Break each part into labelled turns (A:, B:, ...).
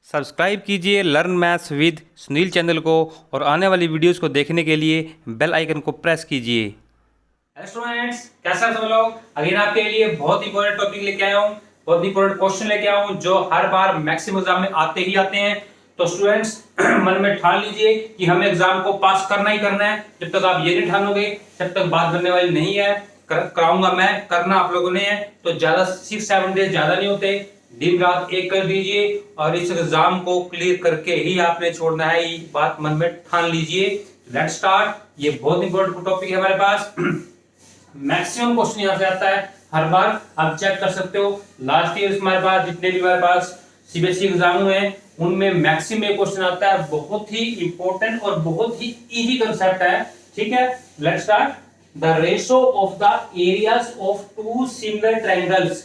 A: Subscribe कीजिए learn maths with Sunil channel को और आने वाली वीडियोस को देखने के लिए बेल आइकन को प्रेस कीजिए।
B: हेलो स्टूडेंट्स, कैसे सब लोग। अगेन आपके लिए बहुत ही इंपॉर्टेंट टॉपिक लेके आया हूँ, बहुत ही इंपॉर्टेंट क्वेश्चन लेके आया हूँ जो हर बार मैक्सिमम एग्जाम में आते ही आते हैं। तो स्टूडेंट्स मन में ठान लीजिए कि हमें एग्जाम को पास करना ही करना है। जब तक आप ये नहीं ठानोगे तब तक बात बनने वाली नहीं है। कराऊंगा मैं, करना आप लोगों ने है। तो ज्यादा 6-7 डेज ज्यादा नहीं होते, दिन रात एक कर दीजिए और इस एग्जाम को क्लियर करके ही आपने छोड़ना है। ये बात मन में ठान लीजिए। Let's start. ये बहुत इंपॉर्टेंट टॉपिक है हमारे पास। मैक्सिमम क्वेश्चन यहां से आता है हर बार, आप चेक कर सकते हो। लास्ट ईयर हमारे पास जितने भी हमारे पास सीबीएसई एग्जाम हुए हैं उनमें मैक्सिमम क्वेश्चन आता है। बहुत ही इंपॉर्टेंट और बहुत ही इजी कंसेप्ट है। ठीक है, let's start. The ratio of the areas of two similar triangles.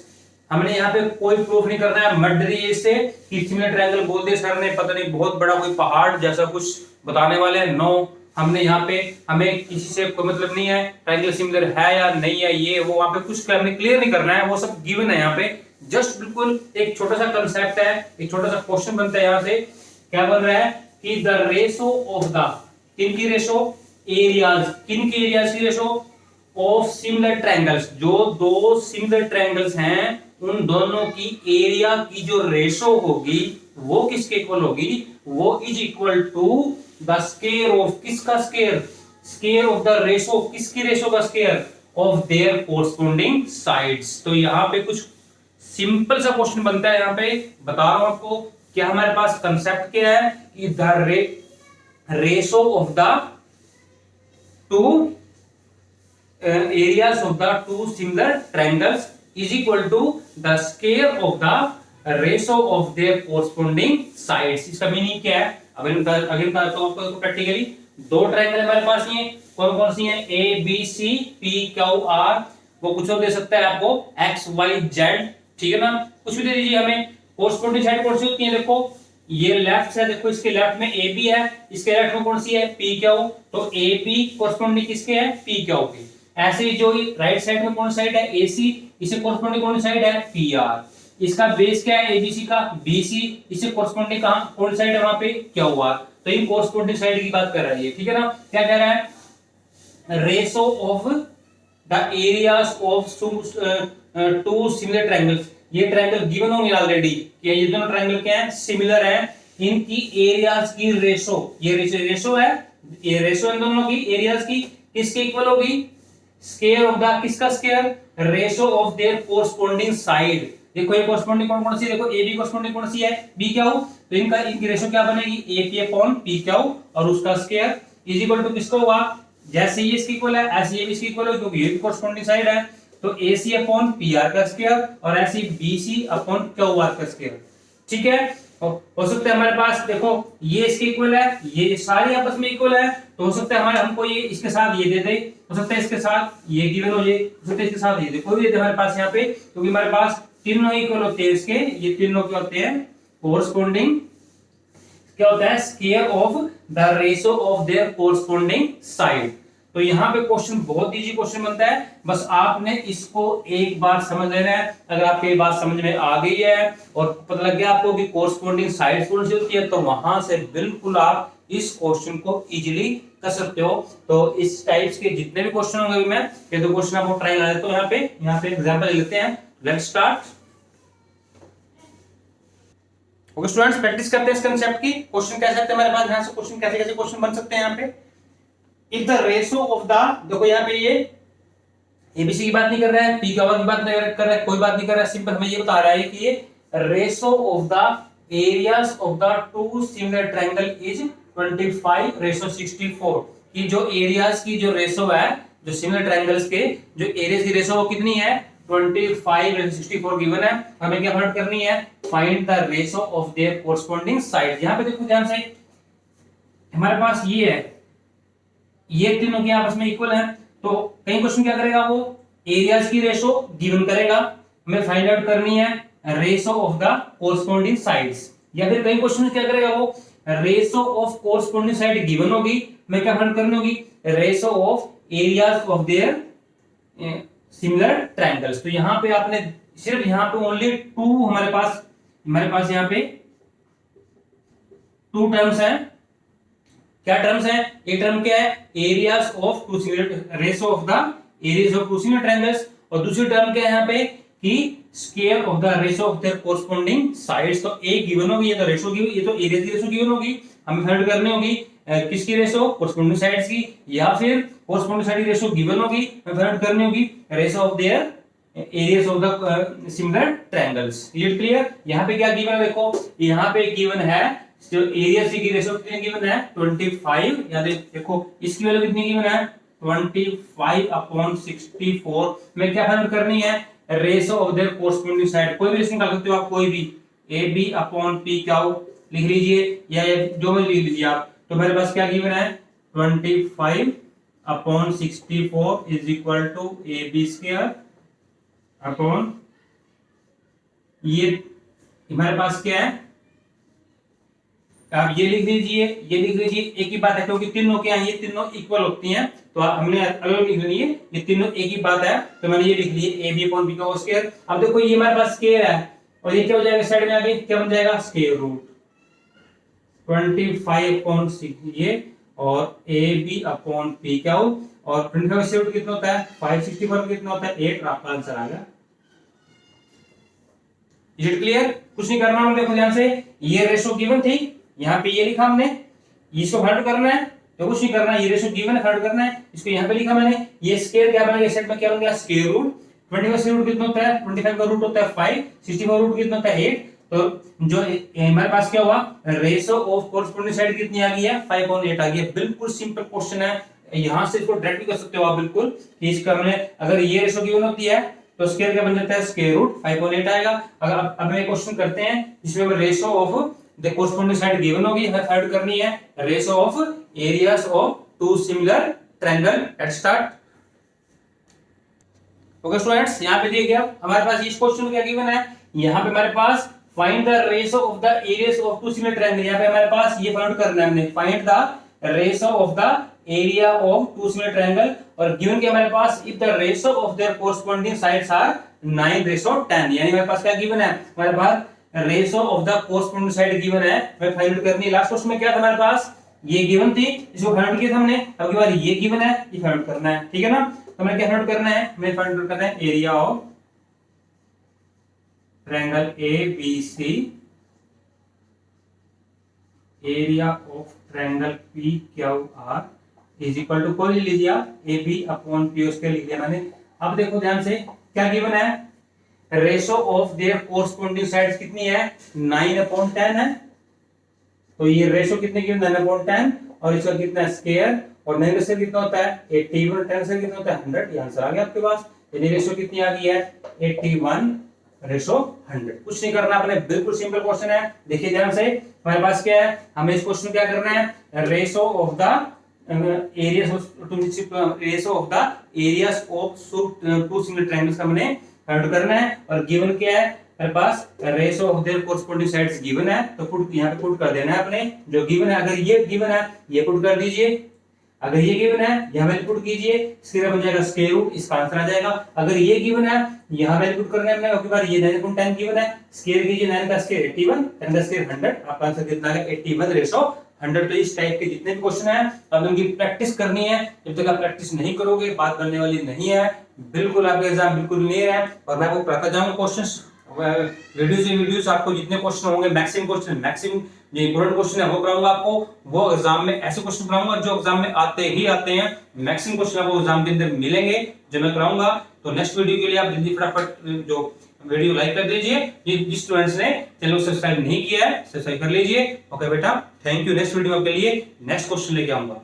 B: हमने यहाँ पे कोई प्रूफ नहीं करना है मर्डरी से कि सिमिलर ट्रायंगल बोल दिया सर ने, पता नहीं बहुत बड़ा कोई पहाड़ जैसा कुछ बताने वाले हैं। नो, हमने यहाँ पे हमें किसी से कोई मतलब नहीं है ट्रायंगल सिमिलर है या नहीं है, ये वो वहां पे कुछ हमने क्लियर नहीं करना है, वो सब गिवन है यहाँ पे। जस्ट बिल्कुल एक छोटा सा कंसेप्ट है, एक छोटा सा क्वेश्चन बनता है। यहाँ से क्या बन रहा है कि द रेशो ऑफ द, किन की रेशो, एरियाज, किन की एरियाज की रेशो ऑफ सिमिलर ट्रायंगल्स। जो दो सिमिलर ट्रायंगल्स हैं उन दोनों की एरिया की जो रेशो होगी वो किसके इक्वल होगी, वो is equal to the square of, किसका square, square of the ratio, किसकी रेशो का square, of their corresponding sides. तो यहाँ पे कुछ सिंपल सा क्वेश्चन बनता है। यहाँ पे बता रहा हूं आपको क्या हमारे पास कंसेप्ट क्या है कि the ratio of the two areas of the two similar triangles is equal to the square of the ratio of their corresponding sides। इसका मीनिंग क्या है, अगर बताता हूं आपको प्रैक्टिकली। दो ट्रायंगल हमारे पास ये कौन कौन सी हैं, A B C P Q R. वो कुछ और दे सकता है आपको, एक्स वाई जेड, ठीक है ना, कुछ भी दे दीजिए हमें। कोरस्पोंडिंग साइड कौन सी होती है, देखो ये लेफ्ट है, देखो इसके लेफ्ट में ए बी है, इसके लेफ्ट में कौन सी है, पी क्यू। तो ए बी कोरस्पोंडिंग किसके है, पी क्यू के। ऐसे ही जो राइट साइड में कौन साइड है, एसी, इसे कोरस्पोंडिंग कौन साइड है, पीआर। इसका बेस क्या है, एबीसी का, बीसी, इसे कोरस्पोंडिंग कहां, कौन साइड है वहां पे, क्यूआर। तो ये कोरस्पोंडिंग साइड की बात कर रही है, ठीक है ना। क्या कह रहा है, ratio of the areas of two similar triangles. ये ट्रायंगल गिवन होंगे ऑलरेडी कि ये दोनों ट्रायंगल क्या है, सिमिलर है। इनकी एरियाज की रेशो, ये रेशो है, ये रेशो इन दोनों की एरियाज की किसके इक्वल होगी, स्क्वायर ऑफ द, किसका square, ratio of their corresponding side. देखो ये कोरस्पोंडिंग कौन कौन सी, देखो ए बी कोरस्पोंडिंग कौन सी है, बी क्यू। तो इनकी रेशो क्या बनेगी, A P upon P Q और उसका स्क्वायर इज इक्वल टू किसका होगा, जैसे ये इसकी इक्वल है ऐसे ये भी इसकी इक्वल होगी क्योंकि ये भी कोरस्पोंडिंग साइड है। तो A C upon P R का स्क्वायर और ऐसे B C upon Q R का स्क्वायर, ठीक है। हो सकता है हमारे पास देखो ये इसके इक्वल है, ये सारे आपस में इक्वल है। तो हो सकता है हमारे हमको ये इसके साथ ये दे दे, हो सकता है इसके साथ ये गिवन हो जाए, हो सकता है इसके साथ ये दे, कोई भी दे हमारे पास यहाँ पे, क्योंकि हमारे पास तीनों इक्वल होते हैं इसके, ये तीनों क्या होते हैं, कोरस्पोंडिंग, क्या होता है, square of the ratio of their corresponding side. तो यहाँ पे क्वेश्चन बहुत इजी क्वेश्चन बनता है, बस आपने इसको एक बार समझ लेना है। अगर आपको ये बात समझ में आ गई है और पता लग गया आपको कि कोरस्पोंडिंग साइड्स कौन सी होती है, तो वहां से बिल्कुल आप इस क्वेश्चन को इजीली कर सकते हो। तो इस टाइप्स के जितने भी क्वेश्चन होंगे, मैं ये दो क्वेश्चन आपको ट्राई करा देता हूं। यहाँ पे एग्जांपल ले लेते हैं। Let's start. Okay students, practice करते हैं इस कांसेप्ट की। क्वेश्चन कैसे आते हैं हमारे पास, यहां से क्वेश्चन कैसे कैसे क्वेश्चन बन सकते हैं। यहाँ पे if the ratio of the, देखो यहाँ पे ये एबीसी की बात नहीं कर रहा है, पी क्यू की बात नहीं कर रहा है, कोई बात नहीं कर रहा है, सिंपल हमें ये बता रहा है कि ये ratio of the areas of the two similar triangle is 25:64। कि जो एरियाज की जो रेशो है, जो सिमिलर ट्रायंगल्स के जो एरियाज की रेशो वो कितनी है, 25:64 गिवन है। हमें क्या फाइंड करनी है, find the ratio of their corresponding side. यहाँ पे देखो ध्यान से, हमारे पास ये है, ये तीनों के आपस में इक्वल हैं। तो कई क्वेश्चन क्या करेगा, वो एरियाज की रेशो गिवन करेगा, हमें फाइंड आउट करनी है ratio of the corresponding sides. या फिर कई क्वेश्चन क्या करेगा, वो ratio of corresponding side given होगी, हमें क्या फाइंड करनी होगी, ratio of areas of their similar triangles. तो यहाँ पे आपने सिर्फ यहाँ पे ओनली टू हमारे पास यहाँ पे टू टर्म्स हैं। क्या टर्म्स हैं? एक टर्म क्या है? Areas of two similar ratio of the areas of two similar triangles, और दूसरी टर्म क्या है यहाँ पे कि square of the ratio of their corresponding sides. तो एक गिवन होगी, ये तो रेशो गिवन, ये तो एरिया की रेशो गिवन होगी, हमें फाइंड करनी होगी किसकी रेशो? कोरस्पोंडिंग साइड्स की, या फिर कोरस्पोंडिंग साइड की रेशो गिवन होगी, हमें फाइंड करनी होगी ratio of there areas of the similar triangles. Is it clear? यहाँ पे क्या गिवन है? देखो यहाँ पे गिवन है जो एरिया सी की रेशो कितनी गिवन है? 25। या देखो इसकी वैल्यू कितनी गिवन है? 25/64 में क्या फाइंड करनी है? Ratio of their corresponding side. कोई भी रेशो निकाल सकते हो आप, कोई भी AB/P क्या लिख लीजिए, या जो भी लिख लीजिए आप। तो मेरे पास क्या गिवन है? 25/64 is equal to AB² upon, ये हमारे पास क्या है? आप ये लिख लीजिए, ये लिख लीजिए, एक ही बात है, क्योंकि तीनों क्या है? ये तीनों इक्वल होती हैं, तो हमने अलग लिख ली है, ये तीनों एक ही बात है, तो मैंने ये लिख लिए AB/B का स्क्वायर। अब देखो ये हमारे पास स्क्वायर है, और ये क्या हो जाएगा? साइड में आगे क्या बन जाएगा? स्क्वायर रूट 25/6 ये, और AB/P क्या हो, और 25 से रूट कितना होता है? 564 कितना होता है? 8। आपका आंसर आ गया। Is it clear? कुछ नहीं करना हमने, देखो ध्यान से, ये रेशो गिवन थी, यहाँ पे ये लिखा हमने, इसको फाइंड करना है, तो कुछ नहीं करना, ये रेशो गिवन है, फाइंड करना है, इसको यहाँ पे लिखा मैंने, ये स्क्वायर क्या बन गया? सेट में क्या बन गया? स्क्वायर रूट 25 से रूट कितना होता है? 25 का रूट होता है 5, 64 रूट कितना होता है? 8। तो जो हमारे पास क्या हुआ? रेशो ऑफ कोरस्पोंडिंग साइड कितनी आ गई है? 5/8 आ गई है। बिल्कुल सिंपल क्वेश्चन है, यहां से इसको डायरेक्ट कर सकते हो आप बिल्कुल, कि इसका हमने अगर ये रेशो गिवन होती है तो स्क्वायर क्या बन जाता है? स्क्वायर रूट 5/8 आएगा। अगर अब हम एक क्वेश्चन करते हैं जिसमें हमें ratio of the corresponding side given होगी, हमें फाइंड करनी है ratio of areas of two similar triangle. Let's start. Okay students, यहाँ पे देखिए हमारे पास इस क्वेश्चन में क्या गिवन है? यहाँ पे हमारे पास find the ratio of the areas of two similar triangle. यहाँ पे हमारे पास ये फाइंड करना है हमने, find the ratio of the area of two similar triangle, और गिवन के हमारे पास if the ratio of their corresponding sides are 9:10, यानी हमारे पास क्या गिवन है? हमारे पास ratio of the corresponding side given है, हमें फाइंड करनी है। लास्ट क्वेश्चन में क्या था हमारे पास? ये गिवन थी, इसको फाइंड किया था हमने, अब की बार ये गिवन है, ये फाइंड करना है, ठीक है ना? तो हमें क्या फाइंड करना है? हमें फाइंड करना है area of triangle ABC, area of triangle PQR is equal to, कोई लीजिए आप, AB/P उसके लिख दिया मैंने। अब देखो ध्यान से, क्या गिवन है? Ratio of their corresponding sides कितनी है? 9/10 है, तो ये रेशो कितने की? 9/10, और इसका कितना स्क्वायर, और 9 से कितना होता है? 81, 10 से कितना होता है? 100। ये आंसर आ गया आपके पास। यानी रेशो कितनी आ गई है? 81/100। कुछ नहीं करना आपने, बिल्कुल सिंपल क्वेश्चन है। देखिए ध्यान से, हमारे पास क्या है? हमें इस क्वेश्चन क्या करना है? Ratio of the areas of two similar triangles का हमने फाइंड करना है, और गिवन क्या है? हमारे पास ratio of their corresponding sides given है, तो पुट यहाँ पे पुट कर देना है अपने, जो गिवन है। अगर ये गिवन है, ये पुट कर दीजिए, अगर ये गिवन है यहाँ वैल्यू पुट कीजिए, इसके बन जाएगा स्क्वायर रूट, इसका आंसर आ जाएगा। अगर ये गिवन है, यहाँ वैल्यू पुट करना है हमने, अब की बार ये 9/10 गिवन है, स्क्वायर कीजिए, 9 का स्क्वायर 81, 10 का स्क्वायर 100, आपका आंसर कितना आ गया? 81/100। तो इस टाइप के जितने भी क्वेश्चन है, अब उनकी प्रैक्टिस करनी है। जब तक आप प्रैक्टिस नहीं करोगे, बात बनने वाली नहीं है, बिल्कुल आपका एग्जाम बिल्कुल क्लियर है। और मैं आपको पढ़ाता जाऊंगा क्वेश्चंस, वीडियोस आपको जितने क्वेश्चन होंगे, मैक्सिमम जो इंपॉर्टेंट क्वेश्चन है वो कराऊंगा आपको। वो एग्जाम में ऐसे क्वेश्चन कराऊंगा जो एग्जाम में आते हैं। मैक्सिमम क्वेश्चन आपको एग्जाम के अंदर मिलेंगे जो मैं कराऊंगा। तो नेक्स्ट वीडियो के लिए आप जल्दी फटाफट जो वीडियो लाइक कर दीजिए। जिस स्टूडेंट्स ने चैनल को सब्सक्राइब नहीं किया है, सब्सक्राइब कर लीजिए। ओके बेटा, थैंक यू। नेक्स्ट वीडियो के लिए नेक्स्ट क्वेश्चन लेके आऊंगा।